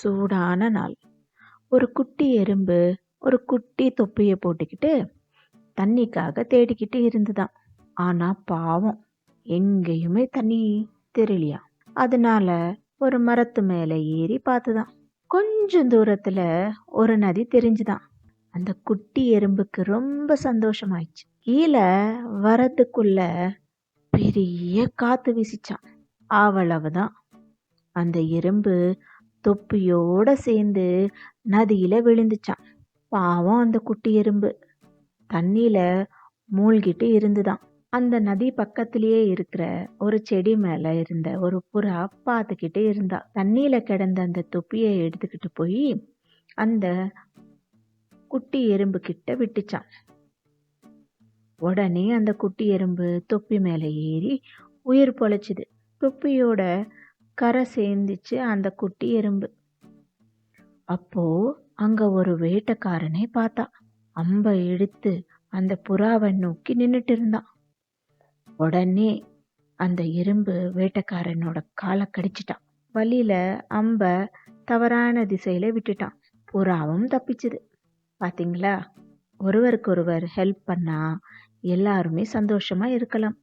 சூடான நாள். ஒரு குட்டி எறும்பு ஒரு குட்டி தொப்பியை போட்டுக்கிட்டு தண்ணிக்காக தேடிக்கிட்டு இருந்துதான். ஆனா பாவம், எங்கேயுமே தண்ணி தெரியலையா. அதனால ஒரு மரத்து மேல ஏறி பார்த்துதான். கொஞ்சம் தூரத்துல ஒரு நதி தெரிஞ்சுதான். அந்த குட்டி எறும்புக்கு ரொம்ப சந்தோஷமாயிடுச்சு. கீழே வரதுக்குள்ள பெரிய காத்து வீசிச்சான். அவ்வளவுதான், அந்த எறும்பு தொப்பியோட சேர்ந்து நதியில விழுந்துச்சான். பாவம், அந்த குட்டி எறும்பு தண்ணியில மூழ்கிட்டு இருந்துதான். அந்த நதி பக்கத்திலேயே இருக்கிற ஒரு செடி மேல இருந்த ஒரு புறா பார்த்துக்கிட்டு இருந்தா. தண்ணியில கிடந்த அந்த தொப்பியை எடுத்துக்கிட்டு போய் அந்த குட்டி எறும்பு கிட்ட விட்டுச்சான். உடனே அந்த குட்டி எறும்பு தொப்பி மேல ஏறி உயிர் பொழைச்சுது. தொப்பியோட கரை சேர்ந்துச்சு அந்த குட்டி எறும்பு. அப்போ அங்க ஒரு வேட்டைக்காரனை பார்த்தா. அம்பை எடுத்து அந்த புறாவை நோக்கி நின்னுட்டு இருந்தான். உடனே அந்த எறும்பு வேட்டைக்காரனோட காலை கடிச்சிட்டான். வழியில அம்ப தவறான திசையில விட்டுட்டான். புறாவும் தப்பிச்சுது. பாத்தீங்களா, ஒருவருக்கொருவர் ஹெல்ப் பண்ணா எல்லாருமே சந்தோஷமா இருக்கலாம்.